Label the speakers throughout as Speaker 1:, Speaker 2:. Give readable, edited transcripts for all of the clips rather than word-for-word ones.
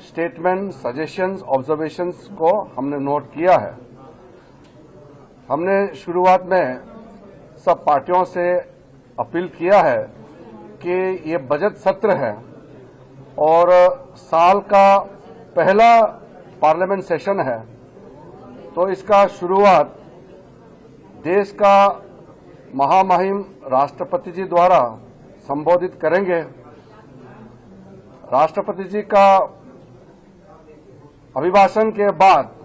Speaker 1: Statement, suggestions, observations को हमने note किया है। हमने शुरुआत में सब पार्टियों से अपील किया है कि ये बजट सत्र है और साल का पहला पार्लियामेंट सेशन है, तो इसका शुरुआत देश का महामहिम राष्ट्रपति जी द्वारा संबोधित करेंगे। राष्ट्रपति जी का अभिभाषण के बाद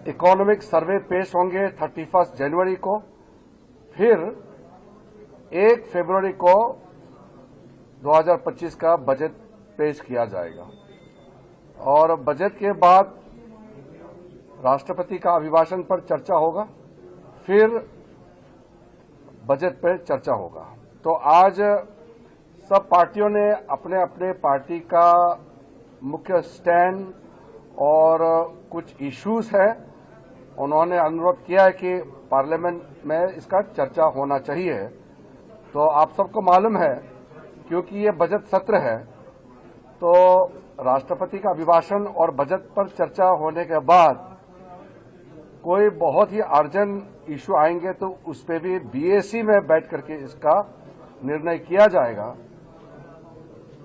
Speaker 1: इकोनॉमिक सर्वे पेश होंगे 31 जनवरी को, फिर 1 फरवरी को 2025 का बजट पेश किया जाएगा और बजट के बाद राष्ट्रपति का अभिभाषण पर चर्चा होगा, फिर बजट पर चर्चा होगा। तो आज सब पार्टियों ने अपने अपने पार्टी का मुख्य स्टैंड और कुछ इश्यूज है, उन्होंने अनुरोध किया है कि पार्लियामेंट में इसका चर्चा होना चाहिए। तो आप सबको मालूम है, क्योंकि ये बजट सत्र है, तो राष्ट्रपति का अभिभाषण और बजट पर चर्चा होने के बाद कोई बहुत ही अर्जेंट इशू आएंगे तो उस पर भी बीएसी में बैठ करके इसका निर्णय किया जाएगा।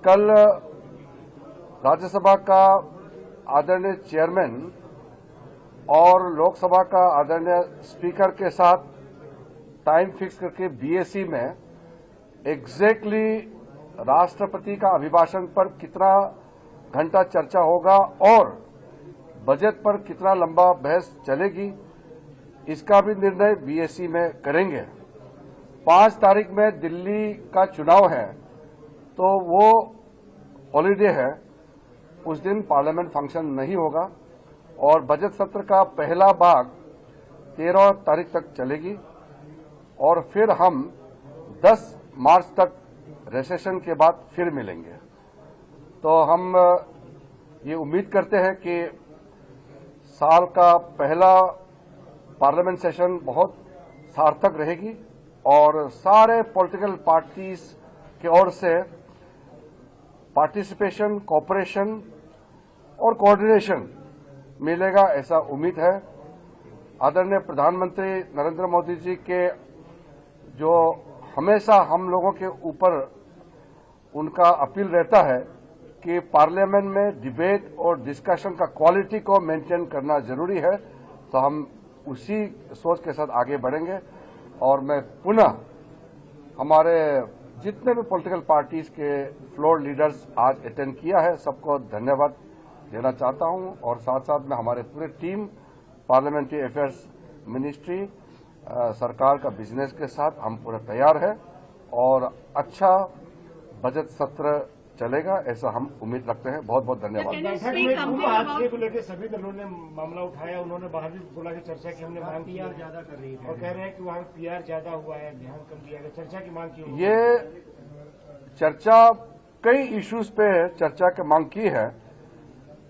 Speaker 1: कल राज्यसभा का आदरणीय चेयरमैन और लोकसभा का आदरणीय स्पीकर के साथ टाइम फिक्स करके बीएसी में एग्जैक्टली राष्ट्रपति का अभिभाषण पर कितना घंटा चर्चा होगा और बजट पर कितना लंबा बहस चलेगी, इसका भी निर्णय बीएसी में करेंगे। 5 तारीख में दिल्ली का चुनाव है, तो वो हॉलीडे है, उस दिन पार्लियामेंट फंक्शन नहीं होगा और बजट सत्र का पहला भाग 13 तारीख तक चलेगी और फिर हम 10 मार्च तक रिसेशन के बाद फिर मिलेंगे। तो हम ये उम्मीद करते हैं कि साल का पहला पार्लियामेंट सेशन बहुत सार्थक रहेगी और सारे पॉलिटिकल पार्टीज की ओर से पार्टिसिपेशन, कोऑपरेशन और कोऑर्डिनेशन मिलेगा, ऐसा उम्मीद है। आदरणीय प्रधानमंत्री नरेंद्र मोदी जी के जो हमेशा हम लोगों के ऊपर उनका अपील रहता है कि पार्लियामेंट में डिबेट और डिस्कशन का क्वालिटी को मेंटेन करना जरूरी है, तो हम उसी सोच के साथ आगे बढ़ेंगे। और मैं पुनः हमारे जितने भी पॉलिटिकल पार्टीज के फ्लोर लीडर्स आज अटेंड किया है, सबको धन्यवाद देना चाहता हूं और साथ साथ में हमारे पूरे टीम, पार्लियामेंट्री अफेयर्स मिनिस्ट्री, सरकार का बिजनेस के साथ हम पूरा तैयार है और अच्छा बजट सत्र चलेगा, ऐसा हम उम्मीद रखते हैं। बहुत बहुत धन्यवाद।
Speaker 2: हादसे को लेकर सभी दलों ने मामला उठाया, उन्होंने बाहर भी बोला कि चर्चा की हमने मांग की, पीआर ज्यादा कर रही है और कह रहे हैं कि वहाँ पीआर ज्यादा हुआ है, ध्यान कम दिया गया, चर्चा की मांग की।
Speaker 1: ये चर्चा कई इश्यूज पे चर्चा की मांग की है।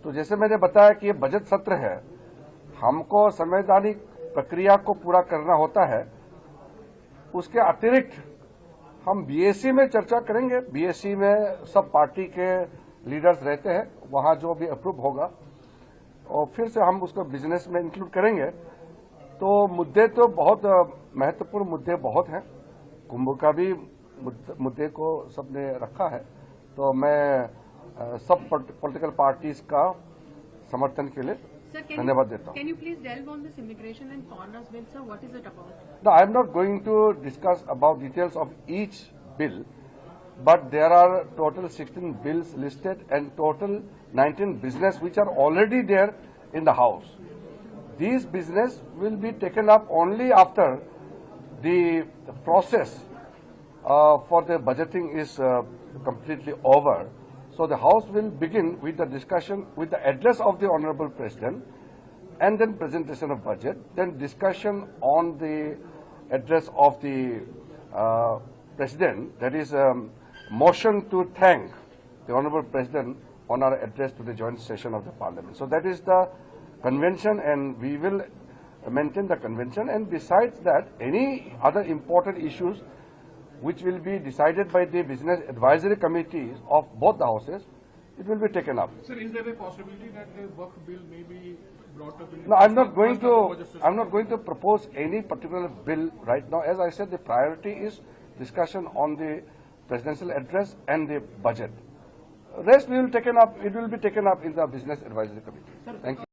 Speaker 1: तो जैसे मैंने बताया कि ये बजट सत्र है, हमको संवैधानिक प्रक्रिया को पूरा करना होता है, उसके अतिरिक्त हम बीएसी में चर्चा करेंगे। बीएसी में सब पार्टी के लीडर्स रहते हैं, वहां जो भी अप्रूव होगा और फिर से हम उसको बिजनेस में इंक्लूड करेंगे। तो मुद्दे तो बहुत महत्वपूर्ण मुद्दे बहुत हैं, कुंभ का भी मुद्दे को सबने रखा है। तो मैं सब पॉलिटिकल पार्टीज का समर्थन के लिए धन्यवाद देता हूँ।
Speaker 3: Can you please delve on this immigration and foreigners bill, sir? What is it about?
Speaker 1: No, I am not going to discuss about details of each bill, but there are total 16 bills listed and total 19 business which are already there in the House. These business will be taken up only after the process for the budgeting is completely over. So the House will begin with the discussion, with the address of the Honorable President, and then presentation of budget, then discussion on the address of the President, that is motion to thank the Honorable President on our address to the joint session of the Parliament. So that is the convention and we will maintain the convention, and besides that, any other important issues which will be decided by the business advisory committees of both the houses it will be taken up.
Speaker 4: Sir, is there a possibility that the Waqf bill may be brought up in?
Speaker 1: No, I'm not going to propose any particular bill right now. As I said, the priority is discussion on the presidential address and the budget. Rest we will taken up. It will be taken up in the Business Advisory Committee. Thank you.